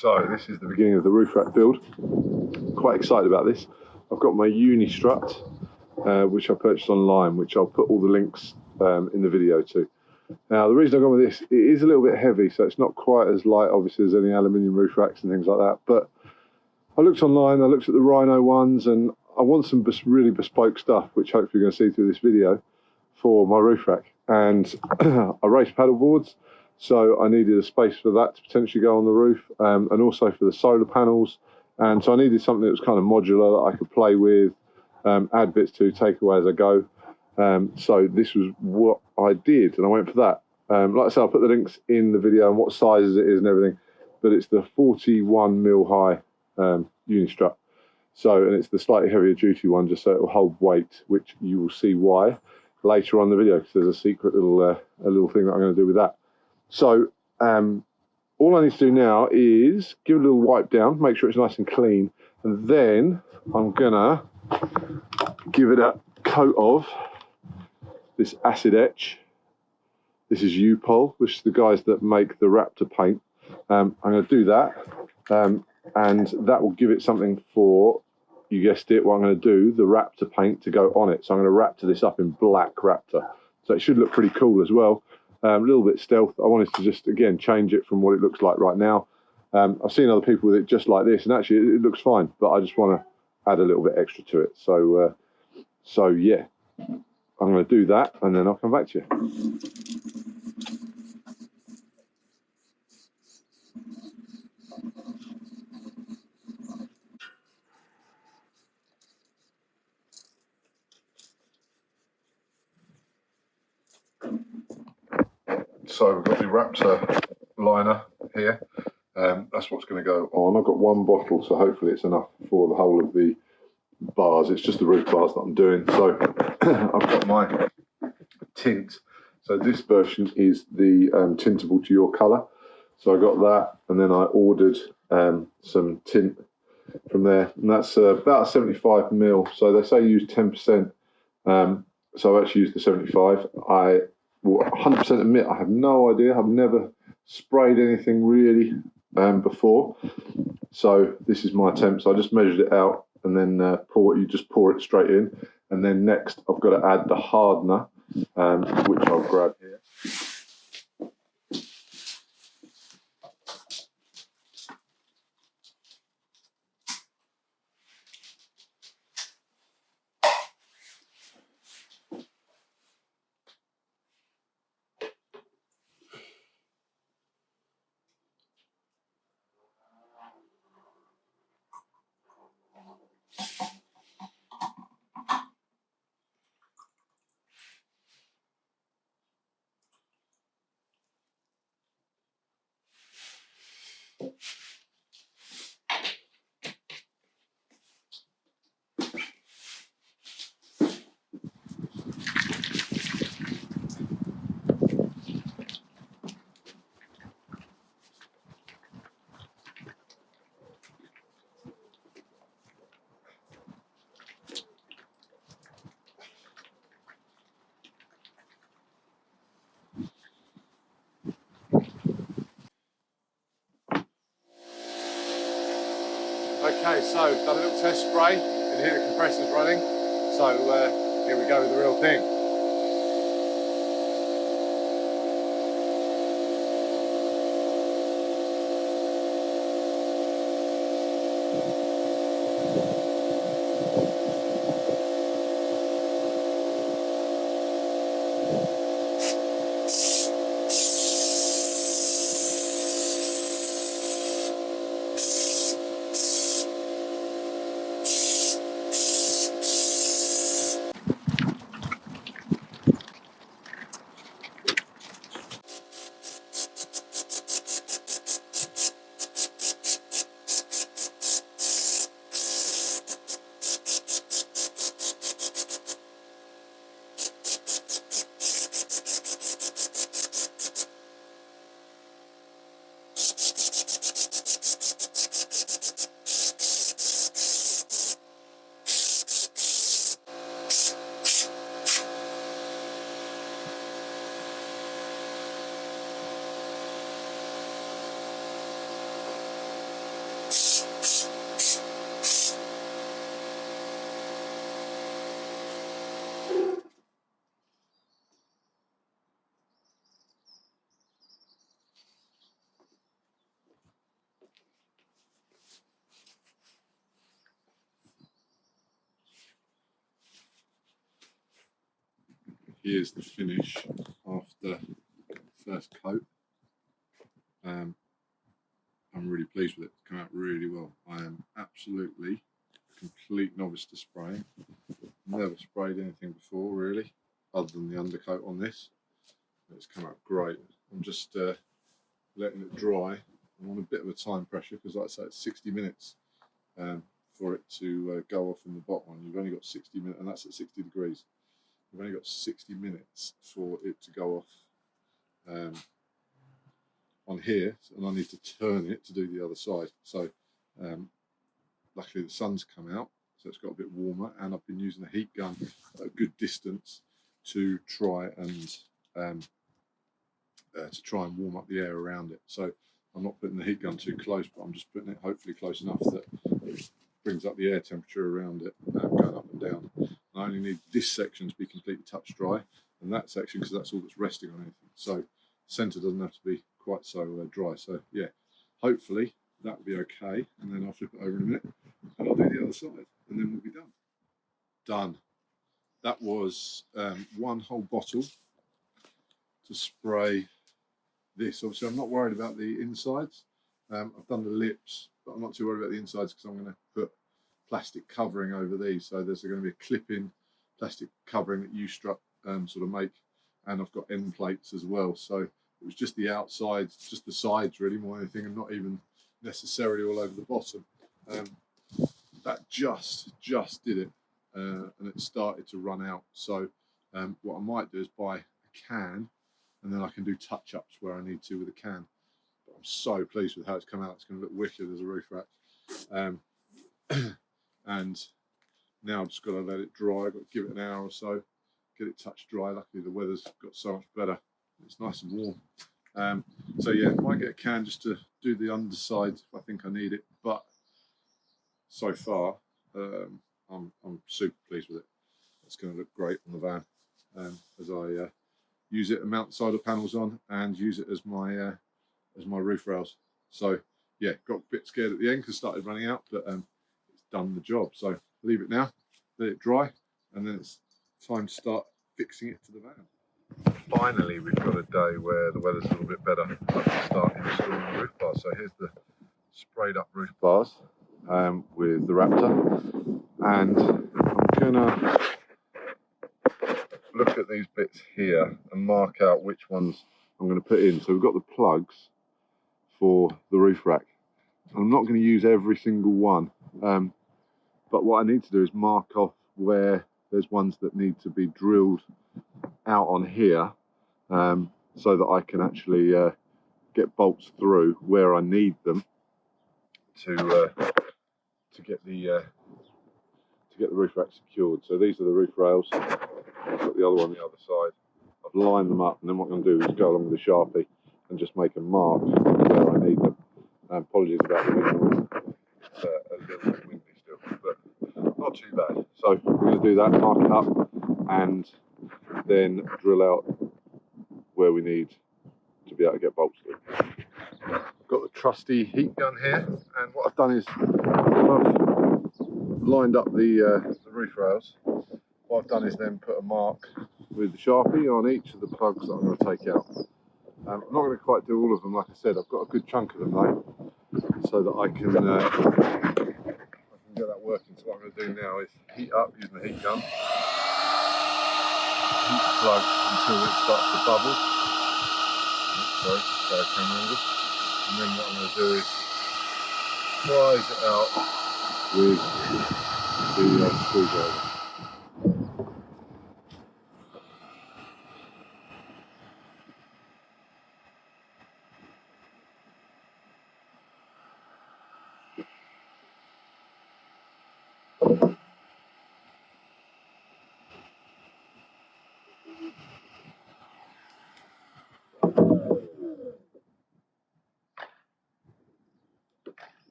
So this is the beginning of the roof rack build. Quite excited about this. I've got my Unistrut, which I purchased online, which I'll put all the links in the video to. Now the reason I've gone with this, it is a little bit heavy, so it's not quite as light obviously as any aluminium roof racks and things like that, but I looked online, I looked at the Rhino ones, and I want some really bespoke stuff, which hopefully you're going to see through this video, for my roof rack. And I race paddleboards, so I needed a space for that to potentially go on the roof, and also for the solar panels. And so I needed something that was kind of modular that I could play with, add bits to, take away as I go. So this was what I did, and I went for that. Like I said, I'll put the links in the video and what sizes it is and everything, but it's the 41mm high Unistrut. So, and it's the slightly heavier duty one, just so it will hold weight, which you will see why later on in the video, because there's a secret little a little thing that I'm going to do with that. So all I need to do now is give it a little wipe down, make sure it's nice and clean, and then I'm gonna give it a coat of this acid etch. This is U-Pol, which is the guys that make the Raptor paint. I'm going to do that, and that will give it something for, you guessed it, what I'm going to do, the Raptor paint to go on it. So I'm going to Raptor this up in black Raptor. So it should look pretty cool as well. A little bit stealth. I wanted to just, again, change it from what it looks like right now. I've seen other people with it just like this, and actually it looks fine, but I just want to add a little bit extra to it. So yeah, I'm going to do that, and then I'll come back to you. So we've got the Raptor liner here. That's what's going to go on. I've got one bottle, so hopefully it's enough for the whole of the bars. It's just the roof bars that I'm doing. So I've got my tint. So this version is the tintable to your colour. So I got that, and then I ordered some tint from there, and that's about 75ml. So they say use 10%. So I've actually used the 75. I will 100% admit I have no idea. I've never sprayed anything really before. So this is my attempt. So I just measured it out, and then you just pour it straight in. And then next I've got to add the hardener, which I'll grab here. Okay, so done a little test spray. You can hear the compressors running. So here we go with the real thing. Here's the finish after the first coat. I'm really pleased with it. It's come out really well. I am absolutely a complete novice to spraying. Never sprayed anything before really, other than the undercoat on this. It's come out great. I'm just letting it dry. I'm on a bit of a time pressure because, like I say, it's 60 minutes for it to go off in the bottom one. You've only got 60 minutes, and that's at 60 degrees. You've only got 60 minutes for it to go off on here, and I need to turn it to do the other side. So luckily the sun's come out, so it's got a bit warmer, and I've been using a heat gun at a good distance to try and warm up the air around it. So I'm not putting the heat gun too close, but I'm just putting it hopefully close enough that it brings up the air temperature around it, going up and down. And I only need this section to be completely touch dry, and that section, because that's all that's resting on anything. So the centre doesn't have to be quite so dry. So yeah, hopefully that'll be okay, and then I'll flip it over in a minute and I'll do the other side, and then we'll be done. Done. That was one whole bottle to spray this. Obviously I'm not worried about the insides. I've done the lips, but I'm not too worried about the insides because I'm going to put plastic covering over these. So there's going to be a clip-in plastic covering that Unistrut sort of make, and I've got end plates as well. So it was just the outsides, just the sides really more than anything, and not even necessarily all over the bottom. That just did it, and it started to run out. So what I might do is buy a can, and then I can do touch-ups where I need to with a can. But I'm so pleased with how it's come out. It's going to look wicked as a roof rack. And now I've just got to let it dry. I've got to give it an hour or so, get it touch dry. Luckily the weather's got so much better. It's nice and warm. So yeah, I might get a can just to do the underside if I think I need it. But so far, I'm super pleased with it. It's going to look great on the van as I use it and mount the side of panels on, and use it as my roof rails. So yeah, got a bit scared at the end because it started running out, but it's done the job. So leave it now, let it dry, and then it's time to start fixing it to the van. Finally, we've got a day where the weather's a little bit better. I can start installing the roof bars. So here's the sprayed up roof bars with the Raptor, and I'm gonna look at these bits here and mark out which ones I'm going to put in. So we've got the plugs for the roof rack. I'm not going to use every single one, but what I need to do is mark off where there's ones that need to be drilled out on here, so that I can actually get bolts through where I need them to get the roof rack secured. So these are the roof rails. I've got the other one on the other side. I've lined them up, and then what I'm going to do is go along with the Sharpie and just make a mark where I need them. Apologies about the wind noise. It's a little bit windy still, but not too bad. So we're going to do that, mark it up, and then drill out where we need to be able to get bolts through. Got the trusty heat gun here, and what I've done is I've lined up the roof rails. What I've done is then put a mark with the Sharpie on each of the plugs that I'm going to take out. I'm not going to quite do all of them, like I said. I've got a good chunk of them though, so that I can get that working. So what I'm going to do now is heat up using the heat gun, heat the plug until it starts to bubble. Sorry, bad camera angle. And then what I'm going to do is prise it out with the screwdriver.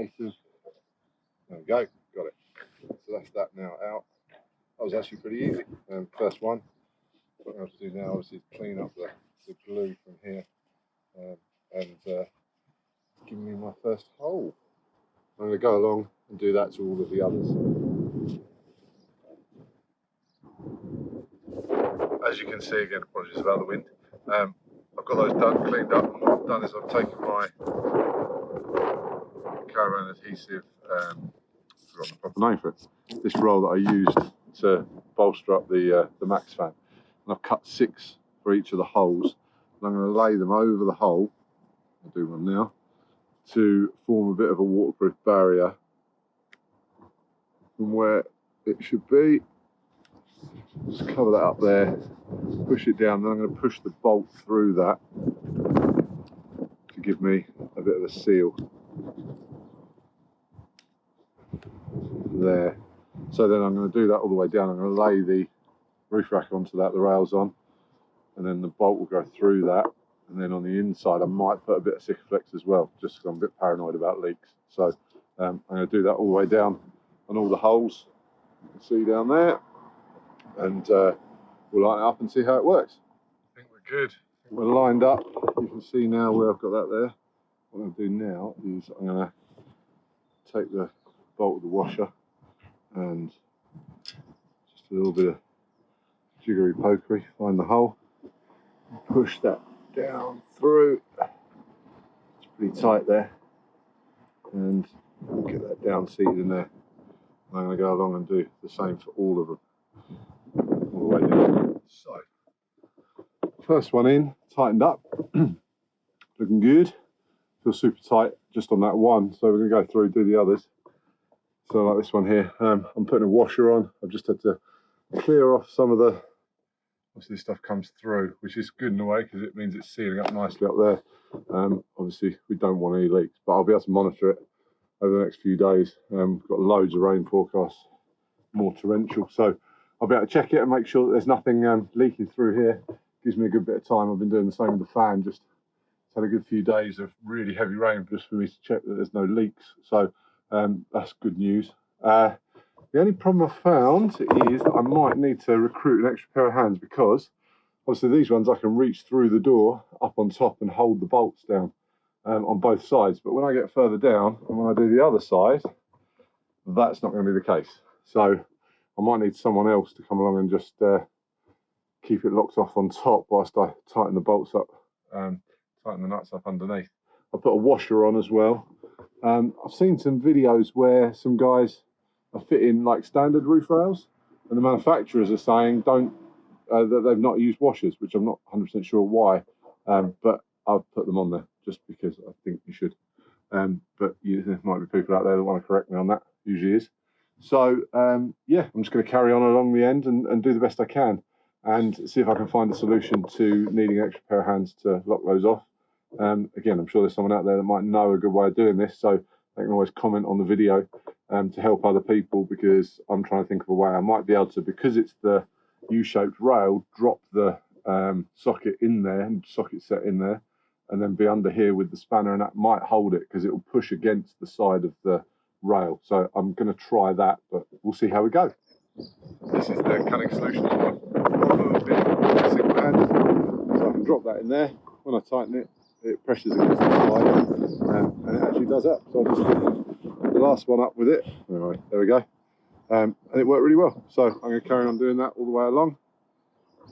case of, there we go, got it. So that's that now out. That was actually pretty easy. First one. What I have to do now is clean up the glue from here and give me my first hole. I'm going to go along and do that to all of the others. As you can see, again, apologies about the wind. I've got those done, cleaned up, and what I've done is I've taken my caravan adhesive, I've forgotten the proper name for it, this roll that I used to bolster up the max fan, and I've cut 6 for each of the holes, and I'm going to lay them over the hole. I'll do one now to form a bit of a waterproof barrier from where it should be. Just cover that up there, push it down, then I'm going to push the bolt through that to give me a bit of a seal there. So then I'm going to do that all the way down. I'm going to lay the roof rack onto that, the rails on, and then the bolt will go through that. And then on the inside I might put a bit of Sikaflex as well, just because I'm a bit paranoid about leaks. So I'm going to do that all the way down on all the holes, you can see down there, and we'll line it up and see how it works. I think we're good. I think we're lined up. You can see now where I've got that there. What I'm going to do now is I'm going to take the bolt of the washer and just a little bit of jiggery pokery, find the hole, and push that down through. It's pretty tight there, and get that down seated in there. And I'm going to go along and do the same for all of them, all the way down. So, first one in, tightened up, looking good. Feels super tight just on that one, so we're going to go through and do the others. So like this one here, I'm putting a washer on. I've just had to clear off some of the, obviously this stuff comes through, which is good in a way because it means it's sealing up nicely up there. Obviously we don't want any leaks, but I'll be able to monitor it over the next few days. We've got loads of rain forecasts, more torrential, so I'll be able to check it and make sure that there's nothing leaking through here. Gives me a good bit of time. I've been doing the same with the fan, just had a good few days of really heavy rain just for me to check that there's no leaks. So that's good news. The only problem I found is that I might need to recruit an extra pair of hands, because obviously these ones I can reach through the door up on top and hold the bolts down on both sides. But when I get further down and when I do the other side, that's not going to be the case. So I might need someone else to come along and just keep it locked off on top whilst I tighten the bolts up, tighten the nuts up underneath. I put a washer on as well. I've seen some videos where some guys are fitting like standard roof rails, and the manufacturers are saying don't that they've not used washers, which I'm not 100% sure why, but I've put them on there just because I think you should. But there might be people out there that want to correct me on that. Usually is. So yeah, I'm just going to carry on along the end and do the best I can, and see if I can find a solution to needing an extra pair of hands to lock those off. Again, I'm sure there's someone out there that might know a good way of doing this, so they can always comment on the video to help other people, because I'm trying to think of a way I might be able to, because it's the U-shaped rail, drop the socket in there and socket set in there, and then be under here with the spanner, and that might hold it because it will push against the side of the rail. So I'm going to try that, but we'll see how we go. This is the cutting solution. So I can drop that in there. When I tighten it, it pressures against the side, and it actually does that. So I'll just put the last one up with it. Anyway, there we go. And it worked really well. So I'm going to carry on doing that all the way along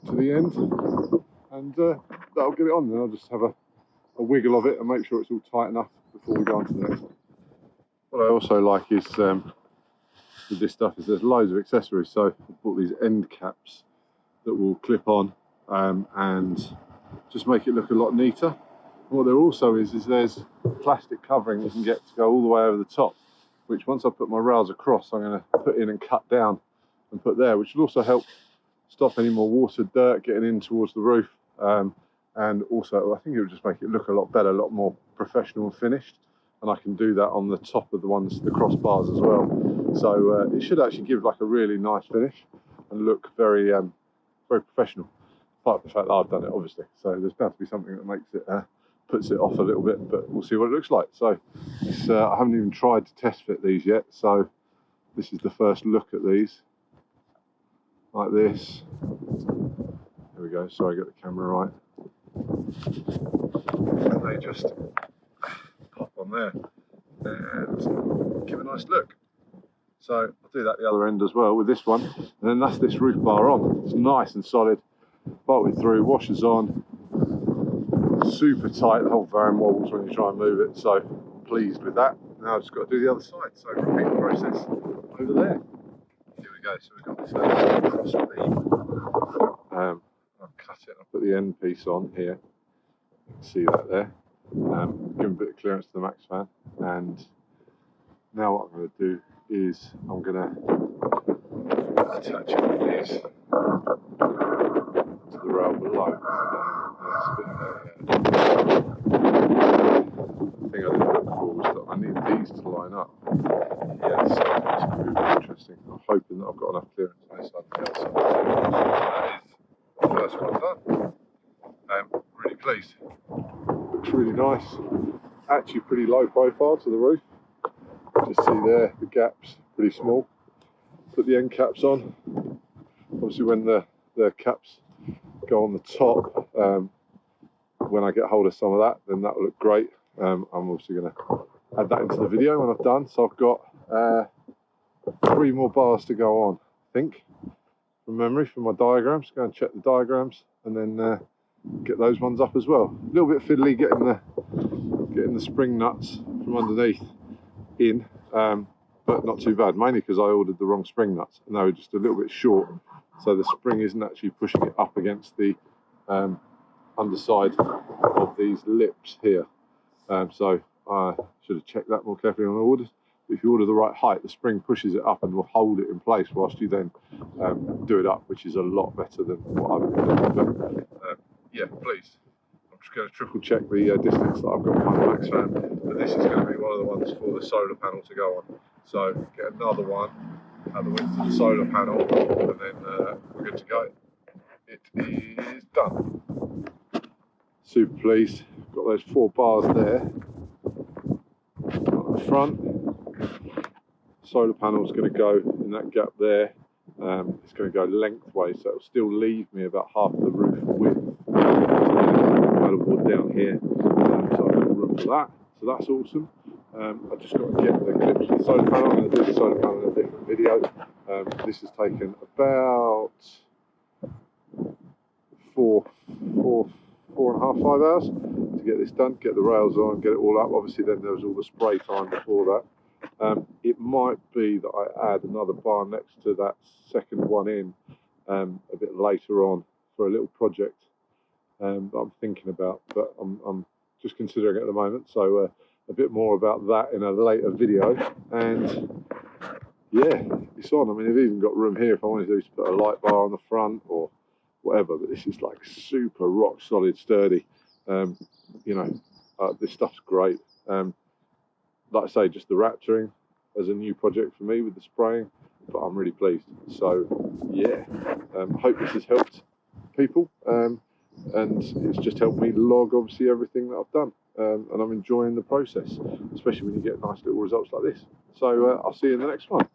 to the end, and that'll get it on. Then I'll just have a wiggle of it and make sure it's all tight enough before we go on to the next one. What I also like is with this stuff is there's loads of accessories. So I've bought these end caps that will clip on and just make it look a lot neater. And what there also is there's plastic covering you can get to go all the way over the top, which once I put my rails across, I'm going to put in and cut down and put there, which will also help stop any more water, dirt getting in towards the roof. And also I think it would just make it look a lot better, a lot more professional and finished. And I can do that on the top of the crossbars as well. So it should actually give like a really nice finish and look very, very professional. Apart from the fact that I've done it, obviously. So there's bound to be something that makes it puts it off a little bit, but we'll see what it looks like. So I haven't even tried to test fit these yet, so this is the first look at these, like this. There we go, sorry, I got the camera right. And they just pop on there and give a nice look. So I'll do that the other end as well with this one, and then that's this roof bar on. It's nice and solid, bolted through, washers on, super tight. The whole van wobbles when you try and move it, so I'm pleased with that. Now I've just got to do the other side, so repeat the process over there. Here we go, so we've got this cross beam. I've cut it, I've put the end piece on here. You can see that there. Give a bit of clearance to the max fan, and now what I'm going to do is I'm going to attach it with these to the rail below. That's a bit the thing I didn't look for was that I need these to line up. Yes, that's going to be interesting. I'm hoping that I've got enough clearance on this side and the other side. That is the first one done. Really pleased. Looks really nice. Actually pretty low profile to the roof. Just see there, the gaps pretty small. Put the end caps on. Obviously when the caps go on the top, when I get hold of some of that, then that will look great. I'm obviously going to add that into the video when I've done. So I've got 3 more bars to go on, I think, from memory, from my diagrams. Go and check the diagrams and then get those ones up as well. A little bit fiddly getting the spring nuts from underneath in, but not too bad, mainly because I ordered the wrong spring nuts and they were just a little bit short, so the spring isn't actually pushing it up against the underside of these lips here. So I should have checked that more carefully when I ordered. If you order the right height, the spring pushes it up and will hold it in place whilst you then do it up, which is a lot better than what I've done. But yeah, please. I'm just going to triple check the distance that I've got behind the max fan, but this is going to be one of the ones for the solar panel to go on. So get another one, add the width to the solar panel, and then we're good to go. It is done. Super pleased. Got those 4 bars there on the front. Solar panel is going to go in that gap there. It's going to go lengthways, so it'll still leave me about half the roof width. Paddleboard down here, so I've got room for that. So that's awesome. I've just got to get the clips for the solar panel. I'm going to do the solar panel in a different video. This has taken about 4.5, 5 hours to get this done, get the rails on, get it all up. Obviously then there was all the spray time before that. It might be that I add another bar next to that second one in a bit later on for a little project that I'm thinking about, but I'm just considering it at the moment. So a bit more about that in a later video. And yeah, it's on. I mean, I've even got room here if I wanted to put a light bar on the front or whatever, but this is like super rock solid, sturdy. You know, this stuff's great. Like I say, just the Raptoring as a new project for me with the spraying, but I'm really pleased. So yeah, hope this has helped people, and it's just helped me log obviously everything that I've done, and I'm enjoying the process, especially when you get nice little results like this. So I'll see you in the next one.